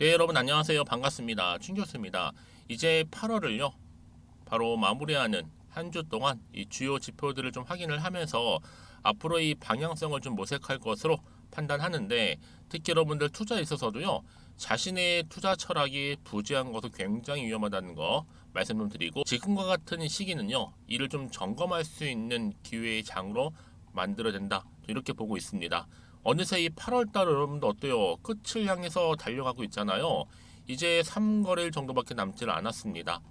네, 여러분 안녕하세요. 반갑습니다. 춘교수입니다. 이제 8월을요. 바로 마무리하는 한 주 동안 이 주요 지표들을 좀 확인을 하면서 앞으로 이 방향성을 좀 모색할 것으로 판단하는데, 특히 여러분들 투자에 있어서도요. 자신의 투자 철학이 부재한 것은 굉장히 위험하다는 거 말씀 좀 드리고, 지금과 같은 시기는요. 이를 좀 점검할 수 있는 기회의 장으로 만들어야 된다. 이렇게 보고 있습니다. 어느새 이 8월달 여러분들 어때요? 끝을 향해서 달려가고 있잖아요. 이제 3거래일 정도밖에 남지 않았습니다.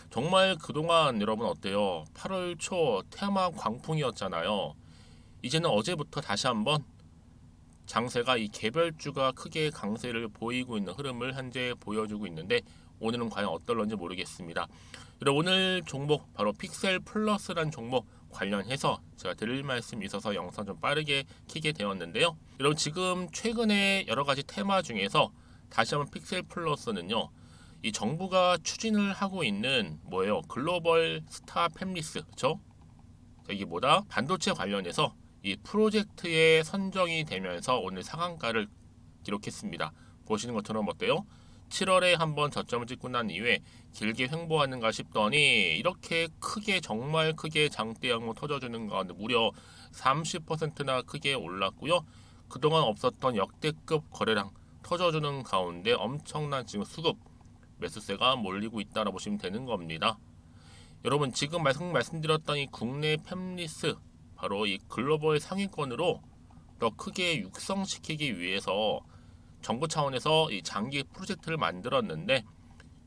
정말 그동안 여러분 어때요? 8월 초 테마 광풍이었잖아요. 이제는 어제부터 다시 한번 장세가 이 개별주가 크게 강세를 보이고 있는 흐름을 현재 보여주고 있는데, 오늘은 과연 어떨런지 모르겠습니다. 그리고 오늘 종목 바로 픽셀 플러스란 종목 관련해서 제가 드릴 말씀이 있어서 영상 좀 빠르게 켜게 되었는데요. 여러분 지금 최근에 여러 가지 테마 중에서 다시 한번 픽셀 플러스는요. 이 정부가 추진을 하고 있는 뭐예요? 글로벌 스타 팹리스, 그렇죠? 이게 뭐다? 반도체 관련해서 이 프로젝트에 선정이 되면서 오늘 상한가를 기록했습니다. 보시는 것처럼 어때요? 7월에 한번 저점을 찍고 난 이후에 길게 횡보하는가 싶더니 이렇게 크게 정말 크게 장대양으로 터져주는 가운데 무려 30%나 크게 올랐고요. 그동안 없었던 역대급 거래량 터져주는 가운데 엄청난 지금 수급 매수세가 몰리고 있다고 보시면 되는 겁니다. 여러분 지금 말씀드렸던 이 국내 팹리스 바로 이 글로벌 상위권으로 더 크게 육성시키기 위해서 정부 차원에서 이 장기 프로젝트를 만들었는데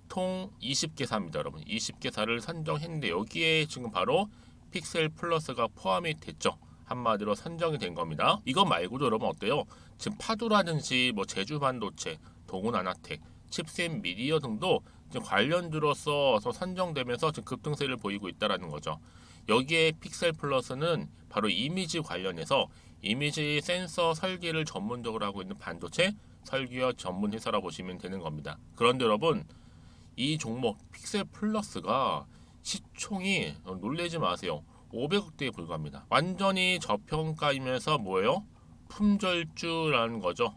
총 20개사입니다. 여러분 20개사를 선정했는데 여기에 지금 바로 픽셀 플러스가 포함이 됐죠. 한마디로 선정이 된 겁니다. 이거 말고도 여러분 어때요? 지금 파두라든지 뭐 제주반도체, 동훈아나텍, 칩셋 미디어 등도 지금 관련주로서 선정되면서 지금 급등세를 보이고 있다라는 거죠. 여기에 픽셀 플러스는 바로 이미지 관련해서 이미지 센서 설계를 전문적으로 하고 있는 반도체 설계와 전문 회사라 보시면 되는 겁니다. 그런데 여러분 이 종목 픽셀 플러스가 시총이 놀라지 마세요. 500억대에 불과합니다. 완전히 저평가이면서 뭐예요? 품절주라는 거죠.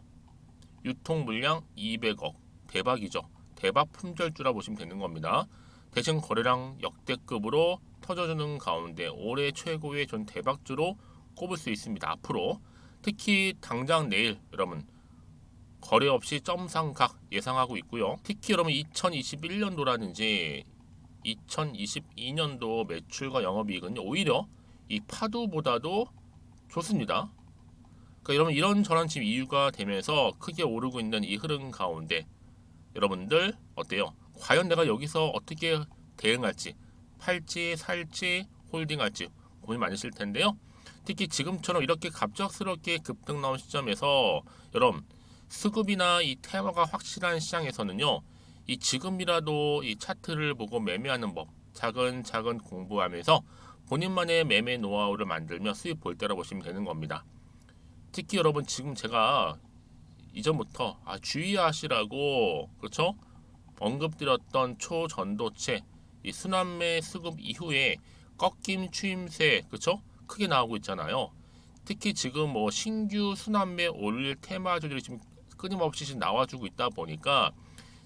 유통 물량 200억. 대박이죠. 대박 품절주라 보시면 되는 겁니다. 대신 거래량 역대급으로 터져주는 가운데 올해 최고의 전 대박주로 꼽을 수 있습니다. 앞으로 특히 당장 내일 여러분 거래 없이 점상각 예상하고 있고요. 특히 여러분 2021년도라든지 2022년도 매출과 영업이익은 오히려 이 파도보다도 좋습니다. 그러니까 여러분 이런저런 지금 이유가 되면서 크게 오르고 있는 이 흐름 가운데 여러분들 어때요? 과연 내가 여기서 어떻게 대응할지, 팔지, 살지, 홀딩할지 고민 많으실 텐데요. 특히 지금처럼 이렇게 갑작스럽게 급등 나온 시점에서 여러분 수급이나 이 테마가 확실한 시장에서는요. 이 지금이라도 이 차트를 보고 매매하는 법 차근차근 공부하면서 본인만의 매매 노하우를 만들며 수익 볼 때라 보시면 되는 겁니다. 특히 여러분 지금 제가 이전부터 주의하시라고 그렇죠? 언급드렸던 초전도체 이 순환매 수급 이후에 꺾임 추임새 그렇죠? 크게 나오고 있잖아요. 특히 지금 뭐 신규 순환매 올릴 테마주들이 지금 끊임없이 지금 나와주고 있다 보니까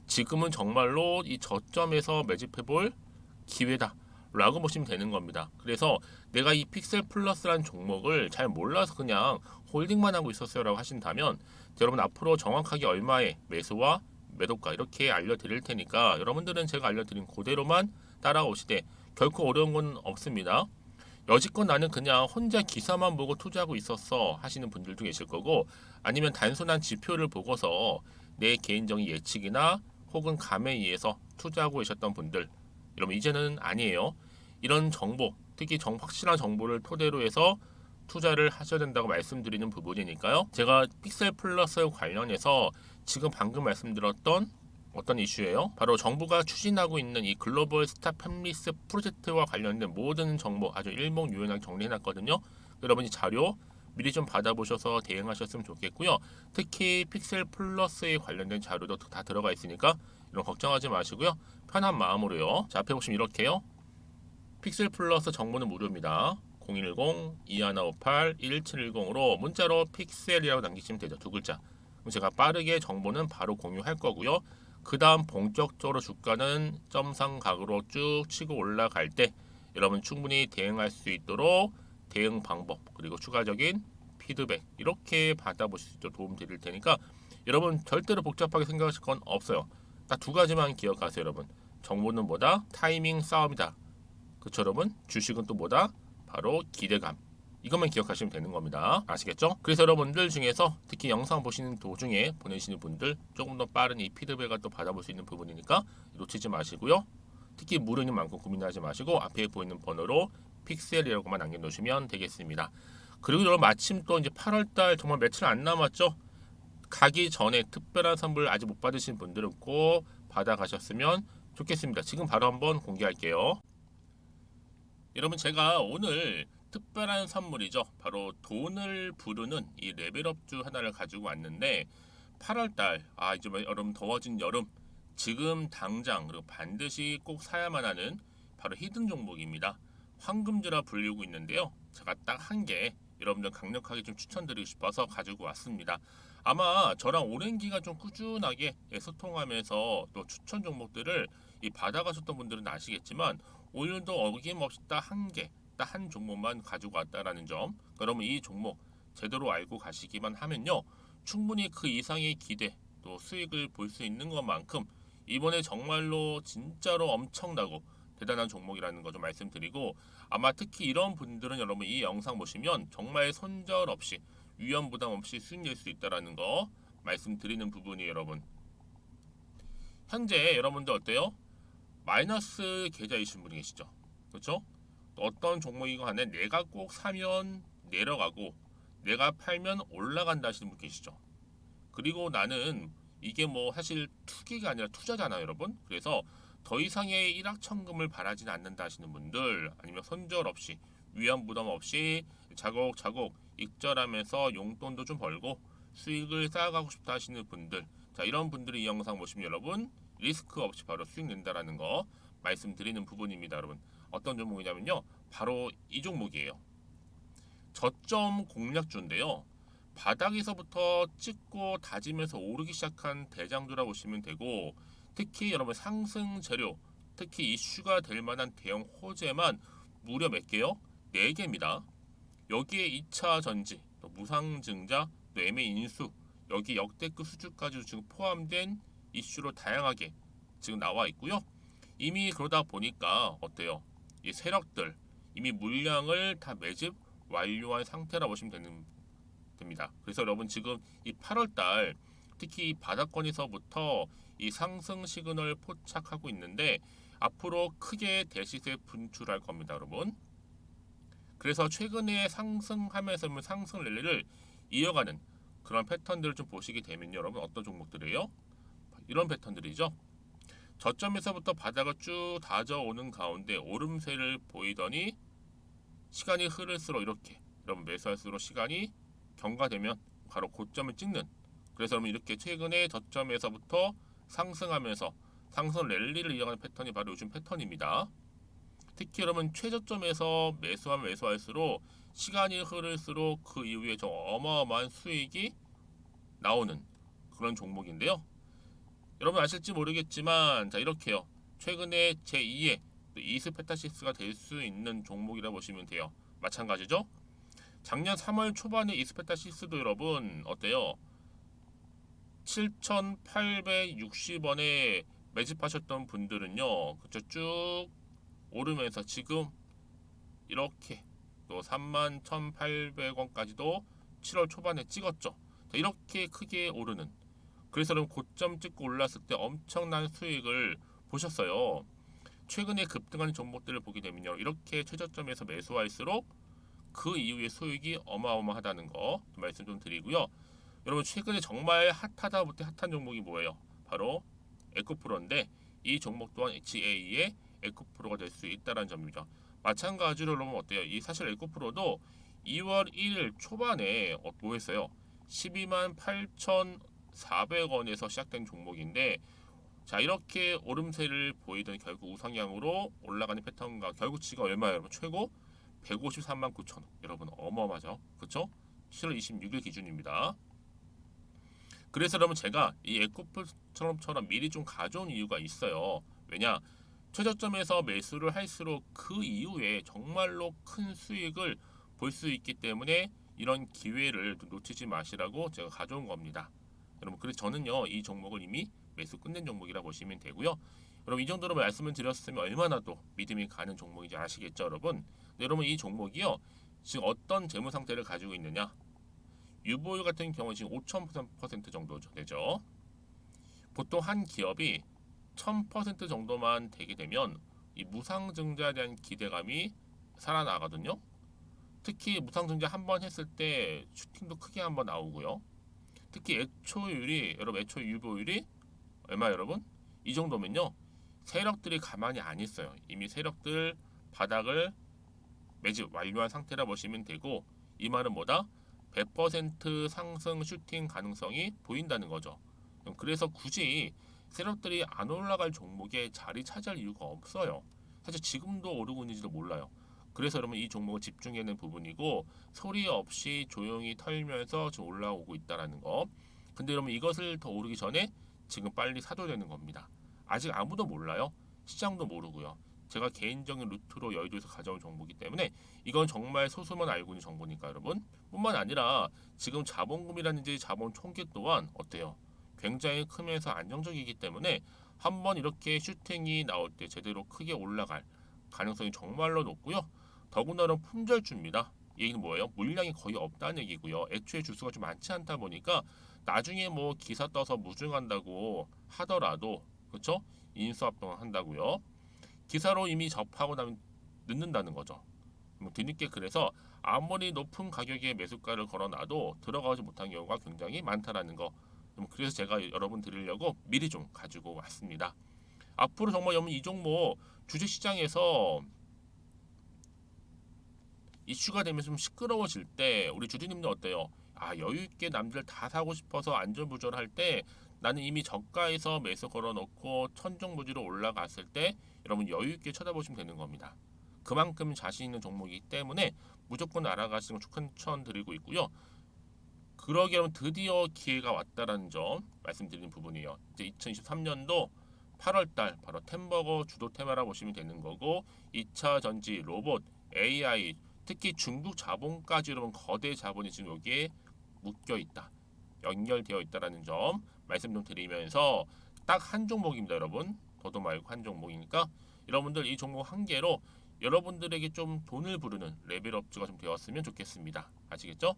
지금은 정말로 이 저점에서 매집해볼 기회다 라고 보시면 되는 겁니다. 그래서 내가 이 픽셀 플러스라는 종목을 잘 몰라서 그냥 홀딩만 하고 있었어요 라고 하신다면 여러분 앞으로 정확하게 얼마의 매수와 매도가 이렇게 알려드릴 테니까 여러분들은 제가 알려드린 그대로만 따라오시되 결코 어려운 건 없습니다. 여지껏 나는 그냥 혼자 기사만 보고 투자하고 있었어 하시는 분들도 계실 거고, 아니면 단순한 지표를 보고서 내 개인적인 예측이나 혹은 감에 의해서 투자하고 계셨던 분들, 여러분 이제는 아니에요. 이런 정보, 특히 확실한 정보를 토대로 해서 투자를 하셔야 된다고 말씀드리는 부분이니까요. 제가 픽셀 플러스 관련해서 지금 방금 말씀드렸던 어떤 이슈예요? 바로 정부가 추진하고 있는 이 글로벌 스타 팹리스 프로젝트와 관련된 모든 정보 아주 일목요연하게 정리해놨거든요. 여러분 이 자료 미리 좀 받아보셔서 대응하셨으면 좋겠고요. 특히 픽셀 플러스에 관련된 자료도 다 들어가 있으니까 이런 걱정하지 마시고요. 편한 마음으로요. 자, 앞에 보시면 이렇게요. 픽셀 플러스 정보는 무료입니다. 010-2158-1710으로 문자로 픽셀이라고 남기시면 되죠. 두 글자. 그럼 제가 빠르게 정보는 바로 공유할 거고요. 그 다음 본격적으로 주가는 점상각으로 쭉 치고 올라갈 때 여러분 충분히 대응할 수 있도록 대응 방법 그리고 추가적인 피드백 이렇게 받아보실 수 있도록 도움 드릴 테니까 여러분 절대로 복잡하게 생각하실 건 없어요. 딱 두 가지만 기억하세요, 여러분. 정보는 뭐다? 타이밍 싸움이다. 그쵸, 여러분? 주식은 또 뭐다? 바로 기대감. 이것만 기억하시면 되는 겁니다. 아시겠죠? 그래서 여러분들 중에서 특히 영상 보시는 도중에 보내시는 분들 조금 더 빠른 이 피드백을 또 받아볼 수 있는 부분이니까 놓치지 마시고요. 특히 무료인 만큼 고민하지 마시고 앞에 보이는 번호로 픽셀이라고만 남겨놓으시면 되겠습니다. 그리고 여러분 마침 또 이제 8월달 정말 며칠 안 남았죠? 가기 전에 특별한 선물 아직 못 받으신 분들은 꼭 받아가셨으면 좋겠습니다. 지금 바로 한번 공개할게요. 여러분 제가 오늘 특별한 선물이죠. 바로 돈을 부르는 이 레벨업주 하나를 가지고 왔는데 8월달 이제 여러분 더워진 여름 지금 당장 그리고 반드시 꼭 사야만 하는 바로 히든 종목입니다. 황금주라 불리고 있는데요. 제가 딱 한 개 여러분들 강력하게 좀 추천드리고 싶어서 가지고 왔습니다. 아마 저랑 오랜 기간 좀 꾸준하게 소통하면서 또 추천 종목들을 받아가셨던 분들은 아시겠지만 오늘도 어김없이 딱 한 개, 딱 한 종목만 가지고 왔다라는 점. 그러면 이 종목 제대로 알고 가시기만 하면요. 충분히 그 이상의 기대 또 수익을 볼 수 있는 것만큼 이번에 정말로 진짜로 엄청나고 대단한 종목이라는 거 좀 말씀드리고 아마 특히 이런 분들은 여러분 이 영상 보시면 정말 손절없이 위험 부담 없이 수익 낼 수 있다라는 거 말씀드리는 부분이에요, 여러분. 현재 여러분들 어때요? 마이너스 계좌이신 분이 계시죠? 그렇죠? 어떤 종목이건 간에 내가 꼭 사면 내려가고 내가 팔면 올라간다 하시는 분 계시죠? 그리고 나는 이게 뭐 사실 투기가 아니라 투자잖아요, 여러분. 그래서 더 이상의 일확천금을 바라지는 않는다 하시는 분들 아니면 손절 없이 위험 부담 없이 차곡차곡 익절하면서 용돈도 좀 벌고 수익을 쌓아가고 싶다 하시는 분들 자 이런 분들이 이 영상 보시면 여러분 리스크 없이 바로 수익 낸다라는 거 말씀드리는 부분입니다, 여러분. 어떤 종목이냐면요. 바로 이 종목이에요. 저점 공략주인데요. 바닥에서부터 찍고 다지면서 오르기 시작한 대장주라 보시면 되고 특히 여러분 상승 재료 특히 이슈가 될 만한 대형 호재만 무려 몇 개요? 4개입니다. 여기에 2차 전지, 또 무상증자, 또 매매 인수 여기 역대급 수주까지 지금 포함된 이슈로 다양하게 지금 나와 있고요. 이미 그러다 보니까 어때요? 이 세력들 이미 물량을 다 매집 완료한 상태라 보시면 됩니다. 그래서 여러분 지금 이 8월달 특히 이 바닥권에서부터 이 상승 시그널 포착하고 있는데 앞으로 크게 대시세 분출할 겁니다, 여러분. 그래서 최근에 상승하면서 상승 랠리를 이어가는 그런 패턴들을 좀 보시게 되면 여러분 어떤 종목들이에요? 이런 패턴들이죠. 저점에서부터 바닥을 쭉 다져오는 가운데 오름세를 보이더니 시간이 흐를수록 이렇게 여러분 매수할수록 시간이 경과되면 바로 고점을 찍는 그래서 여러분 이렇게 최근에 저점에서부터 상승하면서 상승 랠리를 이어가는 패턴이 바로 요즘 패턴입니다. 특히 여러분 최저점에서 매수하면 매수할수록 시간이 흐를수록 그 이후에 좀 어마어마한 수익이 나오는 그런 종목인데요. 여러분 아실지 모르겠지만 자 이렇게요. 최근에 제2의 이스페타시스가 될 수 있는 종목이라 보시면 돼요. 마찬가지죠. 작년 3월 초반에 이스페타시스도 여러분 어때요? 7,860원에 매집하셨던 분들은요. 그쵸 쭉 오르면서 지금 이렇게 또 31,800원까지도 7월 초반에 찍었죠. 이렇게 크게 오르는 그래서 여러분 고점 찍고 올랐을 때 엄청난 수익을 보셨어요. 최근에 급등한 종목들을 보게 되면요. 이렇게 최저점에서 매수할수록 그 이후에 수익이 어마어마하다는 거 말씀 좀 드리고요. 여러분 최근에 정말 핫하다 못해 핫한 종목이 뭐예요? 바로 에코프로인데 이 종목 또한 HA의 에코프로가 될 수 있다는 점이죠. 마찬가지로 여러분 어때요? 이 사실 에코프로도 2월 1일 초반에 뭐 했어요? 12만 8,400원에서 시작된 종목인데 자 이렇게 오름세를 보이던 결국 우상향으로 올라가는 패턴과 결국치가 얼마예요? 여러분 최고 153만 9천원 여러분 어마어마하죠. 그쵸? 7월 26일 기준입니다. 그래서 여러분 제가 이 에코프처럼 미리 좀 가져온 이유가 있어요. 왜냐? 최저점에서 매수를 할수록 그 이후에 정말로 큰 수익을 볼 수 있기 때문에 이런 기회를 놓치지 마시라고 제가 가져온 겁니다. 여러분 그래서 저는요 이 종목을 이미 매수 끝낸 종목이라 보시면 되고요. 여러분 이 정도로 말씀을 드렸으면 얼마나 또 믿음이 가는 종목인지 아시겠죠, 여러분? 네, 여러분 이 종목이요 지금 어떤 재무 상태를 가지고 있느냐? 유보율 같은 경우 지금 5,000% 정도 되죠. 보통 한 기업이 1000% 정도만 되게 되면 이 무상증자에 대한 기대감이 살아나거든요. 특히 무상증자 한 번 했을 때 슈팅도 크게 한번 나오고요. 특히 애초율이 여러분 애초 유보율이 얼마 여러분? 이 정도면요. 세력들이 가만히 안 있어요. 이미 세력들 바닥을 매집 완료한 상태라 보시면 되고 이 말은 뭐다? 100% 상승 슈팅 가능성이 보인다는 거죠. 그래서 굳이 세력들이 안 올라갈 종목에 자리 차지할 이유가 없어요. 사실 지금도 오르고 있는지도 몰라요. 그래서 여러분 이 종목을 집중해야 하는 부분이고 소리 없이 조용히 털면서 지금 올라오고 있다라는 거. 근데 여러분 이것을 더 오르기 전에 지금 빨리 사둬야 되는 겁니다. 아직 아무도 몰라요. 시장도 모르고요. 제가 개인적인 루트로 여의도에서 가져온 정보이기 때문에 이건 정말 소수만 알고 있는 정보니까 여러분 뿐만 아니라 지금 자본금이라든지 자본 총기 또한 어때요? 굉장히 크면서 안정적이기 때문에 한번 이렇게 슈팅이 나올 때 제대로 크게 올라갈 가능성이 정말로 높고요. 더군다나 품절주입니다. 이 얘기는 뭐예요? 물량이 거의 없다는 얘기고요. 애초에 주수가 좀 많지 않다 보니까 나중에 뭐 기사 떠서 무증한다고 하더라도 그렇죠? 인수합병을 한다고요. 기사로 이미 접하고 나면 늦는다는 거죠. 뒤늦게 그래서 아무리 높은 가격에 매수가를 걸어놔도 들어가지 못한 경우가 굉장히 많다라는 거. 그래서 제가 여러분 드리려고 미리 좀 가지고 왔습니다. 앞으로 정말 여러분 이 종목 주식시장에서 이슈가 되면 좀 시끄러워질 때 우리 주주님들 어때요? 아 여유 있게 남들 다 사고 싶어서 안절부절할 때 나는 이미 저가에서 매수 걸어놓고 천정부지로 올라갔을 때 여러분 여유 있게 쳐다보시면 되는 겁니다. 그만큼 자신 있는 종목이기 때문에 무조건 알아가시는 걸 추천드리고 있고요. 그러기 위해 드디어 기회가 왔다라는 점 말씀드리는 부분이에요. 이제 2023년도 8월달 바로 템버거 주도 테마라 보시면 되는 거고 2차 전지, 로봇, AI 특히 중국 자본까지 여러분 거대 자본이 지금 여기에 묶여 있다. 연결되어 있다라는 점 말씀 좀 드리면서 딱 한 종목입니다, 여러분. 더도 말고 한 종목이니까 여러분들 이 종목 한 개로 여러분들에게 좀 돈을 부르는 레벨업주가 좀 되었으면 좋겠습니다. 아시겠죠?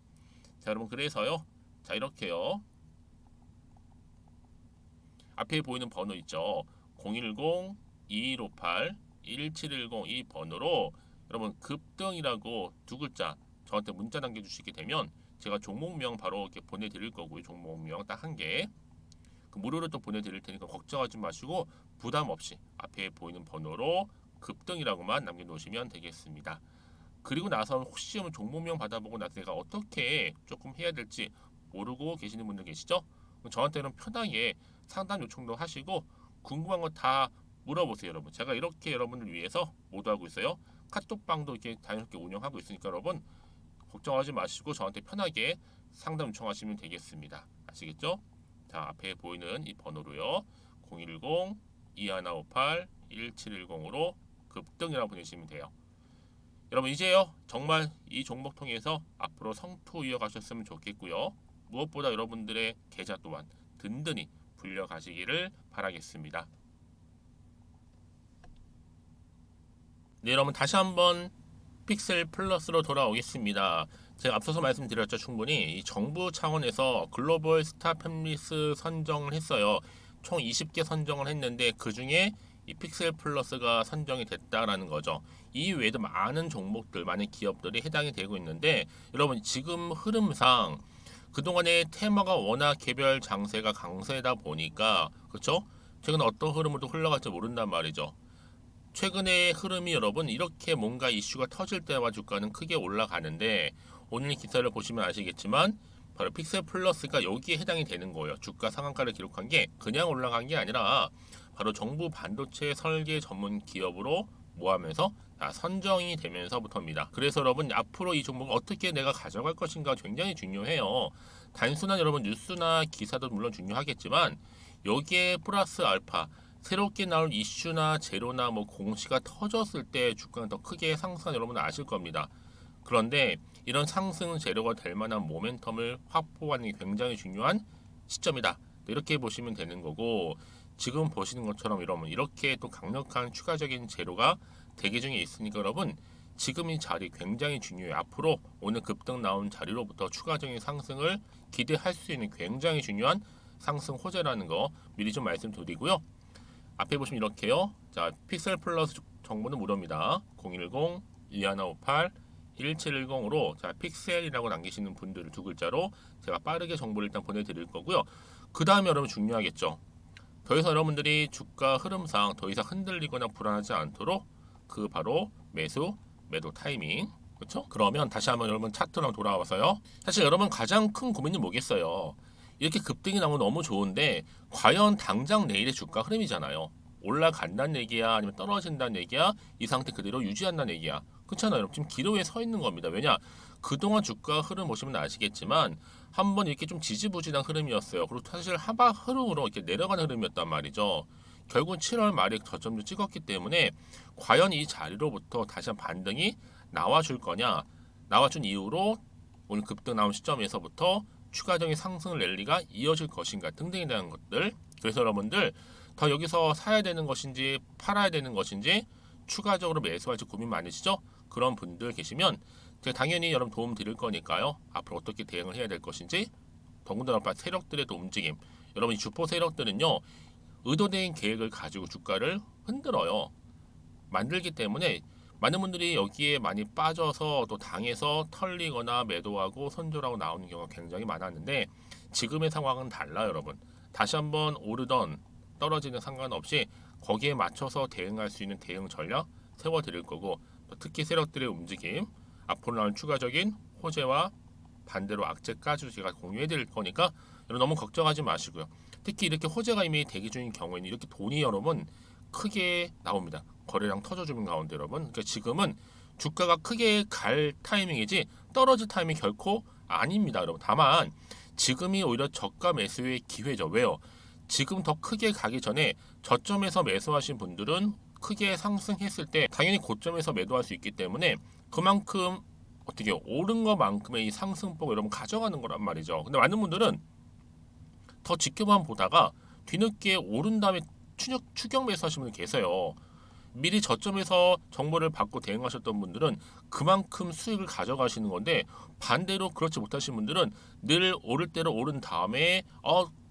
자, 여러분 그래서요. 자, 이렇게요. 앞에 보이는 번호 있죠. 010-2158-1710 이 번호로 여러분 급등이라고 두 글자 저한테 문자 남겨주시게 되면 제가 종목명 바로 이렇게 보내드릴 거고요. 종목명 딱 한 개. 그 무료로 또 보내드릴 테니까 걱정하지 마시고 부담 없이 앞에 보이는 번호로 급등이라고만 남겨놓으시면 되겠습니다. 그리고 나서 혹시 종목명 받아보고 나서 내가 어떻게 조금 해야 될지 모르고 계시는 분들 계시죠? 저한테는 편하게 상담 요청도 하시고 궁금한 거 다 물어보세요, 여러분. 제가 이렇게 여러분을 위해서 모두하고 있어요. 카톡방도 이렇게 자연스럽게 운영하고 있으니까 여러분 걱정하지 마시고 저한테 편하게 상담 요청하시면 되겠습니다. 아시겠죠? 자, 앞에 보이는 이 번호로요. 010-2158-1710으로 급등이라고 보내시면 돼요. 여러분 이제요 정말 이 종목 통해서 앞으로 성투 이어가셨으면 좋겠고요. 무엇보다 여러분들의 계좌 또한 든든히 불려가시기를 바라겠습니다. 네, 여러분 다시 한번 픽셀 플러스로 돌아오겠습니다. 제가 앞서서 말씀드렸죠. 충분히 이 정부 차원에서 글로벌 스타 팸리스 선정을 했어요. 총 20개 선정을 했는데 그 중에 이 픽셀 플러스가 선정이 됐다라는 거죠. 이 외에도 많은 종목들, 많은 기업들이 해당이 되고 있는데 여러분 지금 흐름상 그동안의 테마가 워낙 개별 장세가 강세다 보니까 그렇죠? 최근 어떤 흐름으로 흘러갈지 모른단 말이죠. 최근의 흐름이 여러분 이렇게 뭔가 이슈가 터질 때와 주가는 크게 올라가는데 오늘 기사를 보시면 아시겠지만 바로 픽셀 플러스가 여기에 해당이 되는 거예요. 주가 상한가를 기록한 게 그냥 올라간 게 아니라 바로 정부 반도체 설계 전문 기업으로 모하면서 선정이 되면서부터입니다. 그래서 여러분 앞으로 이 종목을 어떻게 내가 가져갈 것인가 굉장히 중요해요. 단순한 여러분 뉴스나 기사도 물론 중요하겠지만 여기에 플러스 알파 새롭게 나올 이슈나 재료나 뭐 공시가 터졌을 때 주가가 더 크게 상승한 여러분은 아실 겁니다. 그런데 이런 상승 재료가 될 만한 모멘텀을 확보하는 게 굉장히 중요한 시점이다. 이렇게 보시면 되는 거고 지금 보시는 것처럼 여러분 이렇게 또 강력한 추가적인 재료가 대기 중에 있으니까 여러분 지금 이 자리 굉장히 중요해요. 앞으로 오늘 급등 나온 자리로부터 추가적인 상승을 기대할 수 있는 굉장히 중요한 상승 호재라는 거 미리 좀 말씀드리고요. 앞에 보시면 이렇게요. 자, 픽셀 플러스 정보는 무료입니다. 010-2158-1710으로 자, 픽셀이라고 남기시는 분들을 두 글자로 제가 빠르게 정보를 일단 보내드릴 거고요. 그 다음에 여러분 중요하겠죠. 더 이상 여러분들이 주가 흐름상 더 이상 흔들리거나 불안하지 않도록 그 바로 매수, 매도 타이밍. 그렇죠? 그러면 다시 한번 여러분 차트로 돌아와서요. 사실 여러분 가장 큰 고민이 뭐겠어요? 이렇게 급등이 나오면 너무 좋은데 과연 당장 내일의 주가 흐름이잖아요. 올라간다는 얘기야 아니면 떨어진다는 얘기야 이 상태 그대로 유지한다는 얘기야. 그렇잖아요. 여러분 지금 기로에 서 있는 겁니다. 왜냐? 그동안 주가 흐름 보시면 아시겠지만 한번 이렇게 좀 지지부진한 흐름이었어요. 그리고 사실 하방 흐름으로 이렇게 내려가는 흐름이었단 말이죠. 결국은 7월 말에 저점도 찍었기 때문에 과연 이 자리로부터 다시 한 반등이 나와줄 거냐 나와준 이후로 오늘 급등 나온 시점에서부터 추가적인 상승 랠리가 이어질 것인가 등등에 대한 것들. 그래서 여러분들 더 여기서 사야 되는 것인지 팔아야 되는 것인지 추가적으로 매수할지 고민 많으시죠? 그런 분들 계시면 제가 당연히 여러분 도움 드릴 거니까요. 앞으로 어떻게 대응을 해야 될 것인지 더군다나 세력들의 또 움직임. 여러분 이 주포 세력들은요. 의도된 계획을 가지고 주가를 흔들어요. 만들기 때문에 많은 분들이 여기에 많이 빠져서 또 당해서 털리거나 매도하고 손절하고 나오는 경우가 굉장히 많았는데 지금의 상황은 달라요, 여러분. 다시 한번 오르던 떨어지는 상관없이 거기에 맞춰서 대응할 수 있는 대응 전략 세워드릴 거고 특히 세력들의 움직임 앞으로 나올 추가적인 호재와 반대로 악재까지 제가 공유해드릴 거니까 여러분 너무 걱정하지 마시고요. 특히 이렇게 호재가 이미 대기 중인 경우에는 이렇게 돈이 여러분 크게 나옵니다. 거래량 터져주는 가운데 여러분. 그러니까 지금은 주가가 크게 갈 타이밍이지 떨어질 타이밍이 결코 아닙니다. 여러분. 다만 지금이 오히려 저가 매수의 기회죠. 왜요? 지금 더 크게 가기 전에 저점에서 매수하신 분들은 크게 상승했을 때 당연히 고점에서 매도할 수 있기 때문에 그만큼 어떻게 오른 것만큼의 이 상승폭을 여러분 가져가는 거란 말이죠. 근데 많은 분들은 더 지켜만 보다가 뒤늦게 오른 다음에 추격 매수하시는 분이 계세요. 미리 저점에서 정보를 받고 대응하셨던 분들은 그만큼 수익을 가져가시는 건데 반대로 그렇지 못하신 분들은 늘 오를 대로 오른 다음에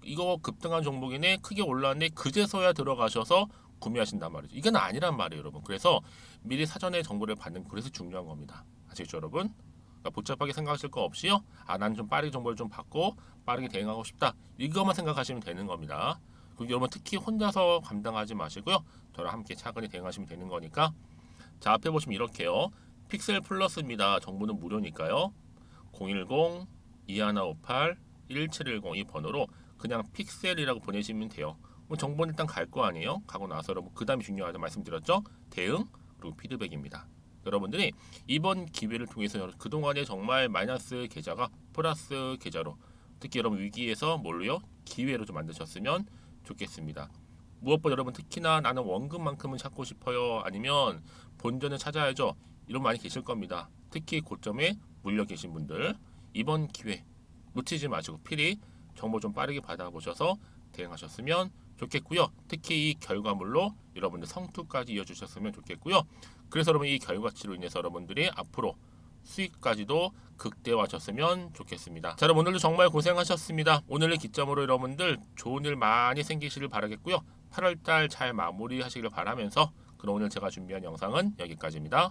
이거 급등한 종목이네 크게 올랐네 그제서야 들어가셔서 구매하신단 말이죠. 이건 아니란 말이에요, 여러분. 그래서 미리 사전에 정보를 받는 그래서 중요한 겁니다. 아시겠죠, 여러분? 그러니까 복잡하게 생각하실 거 없이요. 난 좀 빠르게 정보를 좀 받고 빠르게 대응하고 싶다. 이것만 생각하시면 되는 겁니다. 그리고 여러분 특히 혼자서 감당하지 마시고요. 저랑 함께 차근히 대응하시면 되는 거니까. 자, 앞에 보시면 이렇게요. 픽셀 플러스입니다. 정보는 무료니까요. 010-2158-1710 이 번호로 그냥 픽셀이라고 보내시면 돼요. 정보는 일단 갈 거 아니에요. 가고 나서 여러분 그 다음에 중요하다 말씀드렸죠. 대응 그리고 피드백입니다. 여러분들이 이번 기회를 통해서 그동안에 정말 마이너스 계좌가 플러스 계좌로 특히 여러분 위기에서 뭘로요? 기회로 좀 만드셨으면 좋겠습니다. 무엇보다 여러분 특히나 나는 원금만큼은 찾고 싶어요. 아니면 본전을 찾아야죠. 이런 많이 계실 겁니다. 특히 고점에 물려 계신 분들 이번 기회 놓치지 마시고 필히 정보 좀 빠르게 받아보셔서 대응하셨으면 좋겠고요. 특히 이 결과물로 여러분들 성투까지 이어주셨으면 좋겠고요. 그래서 여러분 이 결과치로 인해서 여러분들이 앞으로 수익까지도 극대화하셨으면 좋겠습니다. 자, 여러분 오늘도 정말 고생하셨습니다. 오늘을 기점으로 여러분들 좋은 일 많이 생기시길 바라겠고요. 8월달 잘 마무리하시길 바라면서 그럼 오늘 제가 준비한 영상은 여기까지입니다.